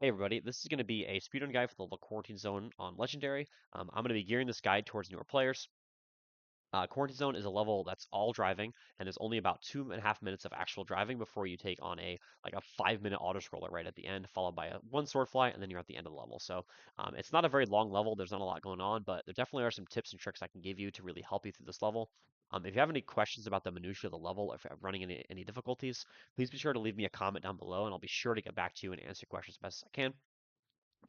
Hey everybody, this is going to be a speedrun guide for the Quarantine Zone on Legendary. I'm going to be gearing this guide towards newer players. Quarantine Zone is a level that's all driving, and there's only about 2.5 minutes of actual driving before you take on a 5-minute auto scroller right at the end, followed by one sword fly, and then you're at the end of the level. So it's not a very long level. There's not a lot going on, but there definitely are some tips and tricks I can give you to really help you through this level. If you have any questions about the minutia of the level, or if you're running any difficulties, please be sure to leave me a comment down below, and I'll be sure to get back to you and answer questions as best as I can.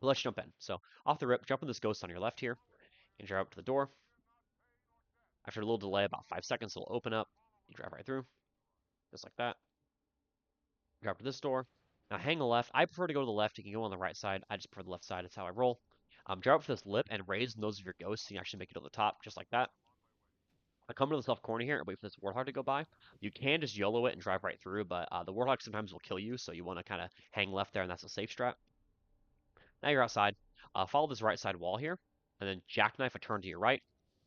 But let's jump in. So off the rip, jump in this ghost on your left here, and drive up to the door. After a little delay, about 5 seconds, it'll open up. You drive right through, just like that. Drive to this door. Now hang a left. I prefer to go to the left. You can go on the right side. I just prefer the left side. That's how I roll. Drive up to this lip and raise the nose of your ghost so you can actually make it to the top, just like that. I come to this left corner here and wait for this warthog to go by. You can just YOLO it and drive right through, but the warthog sometimes will kill you, so you want to kind of hang left there, and that's a safe strat. Now you're outside. Follow this right side wall here, and then jackknife a turn to your right,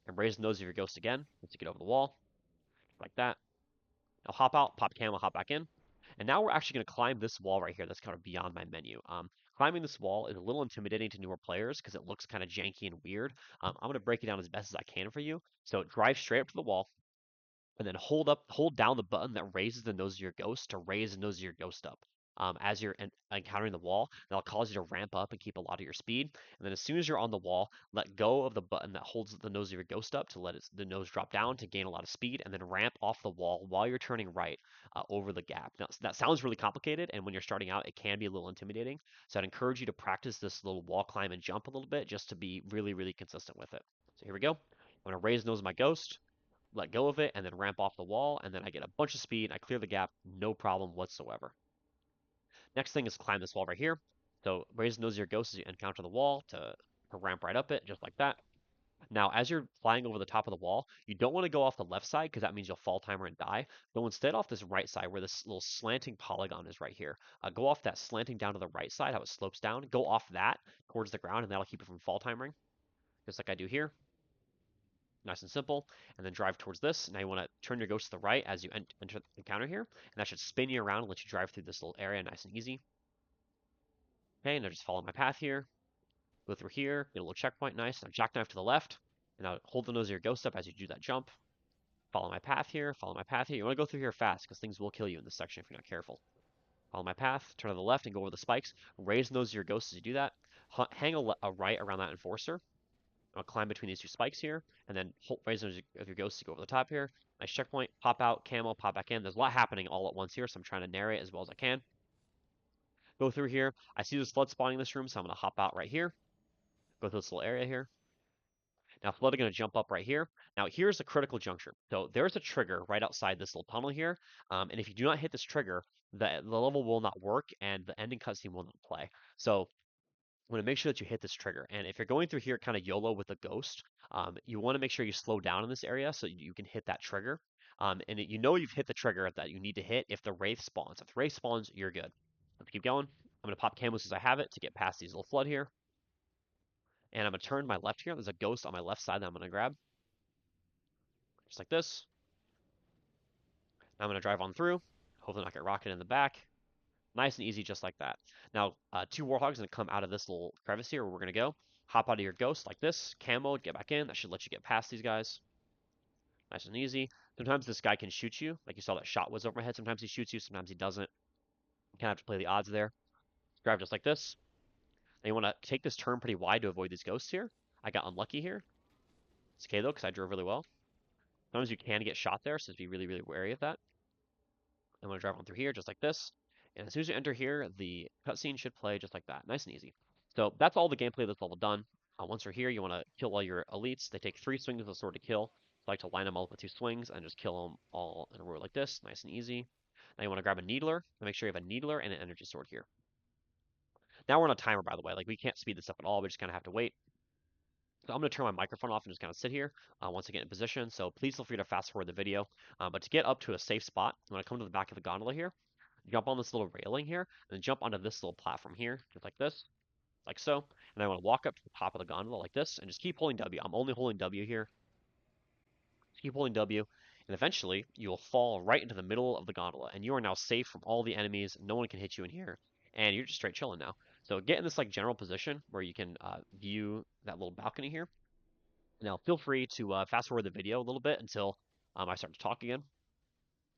and raise the nose of your ghost again. Once you get over the wall, like that. Now hop out, pop camel, hop back in. And now we're actually going to climb this wall right here that's kind of beyond my menu. Climbing this wall is a little intimidating to newer players because it looks kind of janky and weird. I'm going to break it down as best as I can for you. So drive straight up to the wall, and then hold down the button that raises the nose of your ghost to raise the nose of your ghost up. As you're encountering the wall, that'll cause you to ramp up and keep a lot of your speed. And then as soon as you're on the wall, let go of the button that holds the nose of your ghost up to let the nose drop down to gain a lot of speed, and then ramp off the wall while you're turning right over the gap. Now, that sounds really complicated, and when you're starting out, it can be a little intimidating. So I'd encourage you to practice this little wall climb and jump a little bit just to be really, really consistent with it. So here we go. I'm going to raise the nose of my ghost, let go of it, and then ramp off the wall, and then I get a bunch of speed. I clear the gap, no problem whatsoever. Next thing is climb this wall right here. So raise the nose of your ghost as you encounter the wall to ramp right up it, just like that. Now, as you're flying over the top of the wall, you don't want to go off the left side because that means you'll fall timer and die. Go instead off this right side where this little slanting polygon is right here. Go off that slanting down to the right side, how it slopes down. Go off that towards the ground, and that'll keep it from fall timering, just like I do here. Nice and simple, and then drive towards this. Now you want to turn your ghost to the right as you enter the encounter here, and that should spin you around and let you drive through this little area nice and easy. Okay, now just follow my path here, go through here, get a little checkpoint, nice. Now jackknife to the left, and now hold the nose of your ghost up as you do that jump. Follow my path here, follow my path here. You want to go through here fast because things will kill you in this section if you're not careful. Follow my path, turn to the left and go over the spikes. Raise the nose of your ghost as you do that. Hang a right around that enforcer. I'll climb between these two spikes here, and then raise of your ghosts to go over the top here. Nice checkpoint, pop out, camo, pop back in. There's a lot happening all at once here, so I'm trying to narrate as well as I can. Go through here. I see there's flood spawning in this room, so I'm going to hop out right here. Go through this little area here. Now flood are going to jump up right here. Now here's a critical juncture. So there's a trigger right outside this little tunnel here, and if you do not hit this trigger, the level will not work, and the ending cutscene will not play. So want to make sure that you hit this trigger. And if you're going through here kind of YOLO with a ghost, you want to make sure you slow down in this area so you can hit that trigger. And you know you've hit the trigger that you need to hit if the Wraith spawns. If the Wraith spawns, you're good. Let's keep going. I'm going to pop camos as I have it to get past these little flood here. And I'm going to turn my left here. There's a ghost on my left side that I'm going to grab. Just like this. Now I'm going to drive on through. Hopefully not get rocketed in the back. Nice and easy, just like that. Now, two Warthogs are going to come out of this little crevice here where we're going to go. Hop out of your ghost like this. Camo, get back in. That should let you get past these guys. Nice and easy. Sometimes this guy can shoot you. Like you saw that shot was over my head. Sometimes he shoots you, sometimes he doesn't. You kind of have to play the odds there. Drive just like this. Now you want to take this turn pretty wide to avoid these ghosts here. I got unlucky here. It's okay though, because I drove really well. Sometimes you can get shot there, so just be really, really wary of that. I'm going to drive on through here just like this. And as soon as you enter here, the cutscene should play just like that. Nice and easy. So that's all the gameplay of this level done. Once you're here, you want to kill all your elites. They take 3 swings with a sword to kill. So I like to line them all up with 2 swings and just kill them all in a row like this. Nice and easy. Now you want to grab a needler. Make sure you have a needler and an energy sword here. Now we're on a timer, by the way. Like, we can't speed this up at all. We just kind of have to wait. So I'm going to turn my microphone off and just kind of sit here once I get in position. So please feel free to fast forward the video. But to get up to a safe spot, I'm going to come to the back of the gondola here, jump on this little railing here, and then jump onto this little platform here, just like this, like so. And I want to walk up to the top of the gondola like this, and just keep holding W. I'm only holding W here. Just keep holding W, and eventually you will fall right into the middle of the gondola, and you are now safe from all the enemies. No one can hit you in here, and you're just straight chilling now. So get in this like general position where you can view that little balcony here. Now feel free to fast forward the video a little bit until I start to talk again,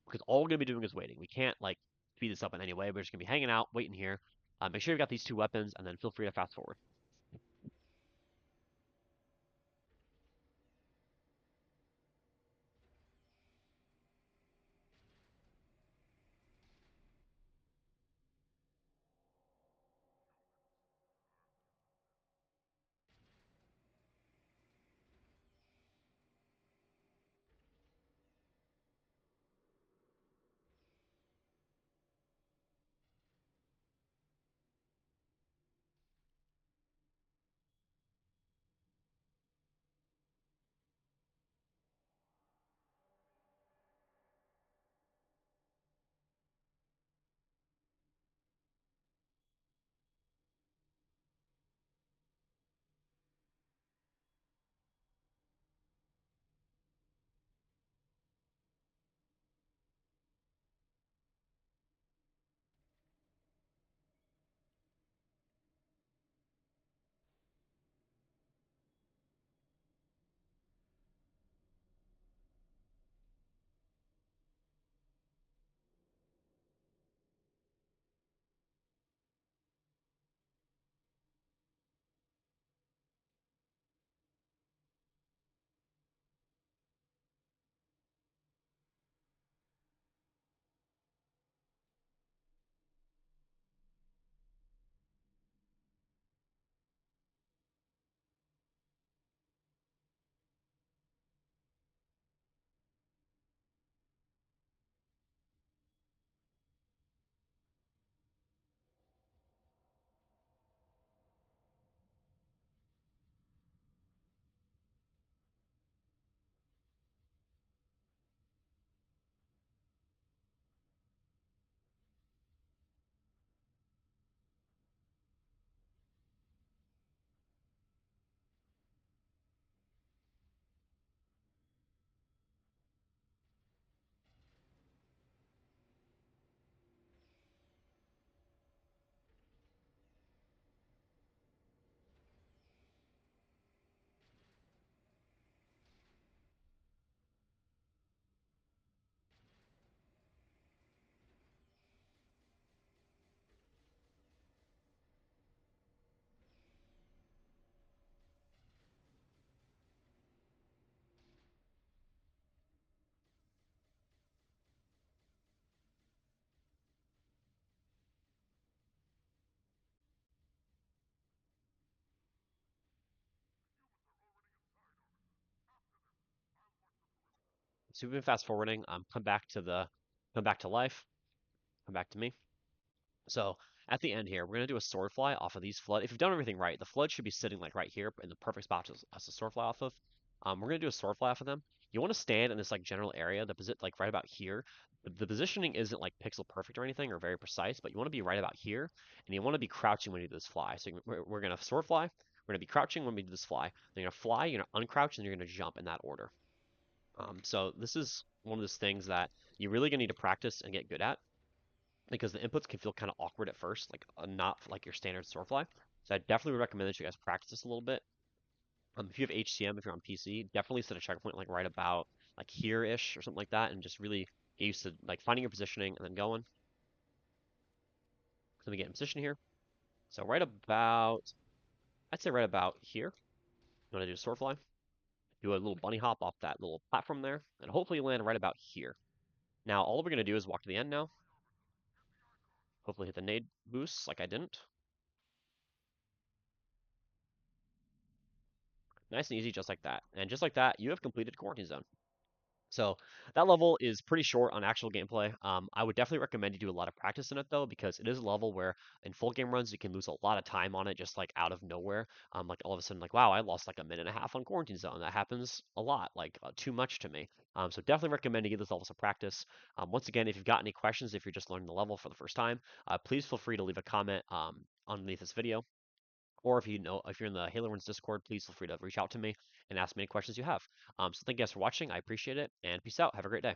because all we're gonna be doing is waiting. We can't like speed this up in any way. We're just gonna be hanging out, waiting here. Make sure you've got these two weapons, and then feel free to fast forward. So we've been fast forwarding. Come back to life. Come back to me. So at the end here, we're gonna do a sword fly off of these flood. If you've done everything right, the flood should be sitting like right here in the perfect spot to us to sword fly off of. We're gonna do a sword fly off of them. You want to stand in this like general area, the position like right about here. The positioning isn't like pixel perfect or anything or very precise, but you want to be right about here, and you want to be crouching when you do this fly. So we're gonna sword fly. We're gonna be crouching when we do this fly. Then you're gonna fly. You're gonna uncrouch, and you're gonna jump in that order. So this is one of those things that you're really gonna need to practice and get good at, because the inputs can feel kind of awkward at first, like not like your standard Storefly. So I definitely would recommend that you guys practice this a little bit. If you have HCM, if you're on PC, definitely set a checkpoint like right about like here-ish or something like that, and just really get used to like finding your positioning and then going. Let me get in position here. So right about, I'd say right about here. You want to do a sword fly, do a little bunny hop off that little platform there, and hopefully land right about here. Now all we're gonna do is walk to the end now. Hopefully hit the nade boost like I didn't. Nice and easy, just like that. And just like that, you have completed Quarantine Zone. So that level is pretty short on actual gameplay. I would definitely recommend you do a lot of practice in it though, because it is a level where in full game runs you can lose a lot of time on it just like out of nowhere. Like all of a sudden, like wow, I lost like a minute and a half on Quarantine Zone. That happens a lot, like too much to me. So definitely recommend you give this level some practice. Once again, if you've got any questions, if you're just learning the level for the first time, please feel free to leave a comment underneath this video. Or if you know, if you're in the Halo Runs Discord, please feel free to reach out to me and ask me any questions you have. So thank you guys for watching. I appreciate it, and peace out. Have a great day.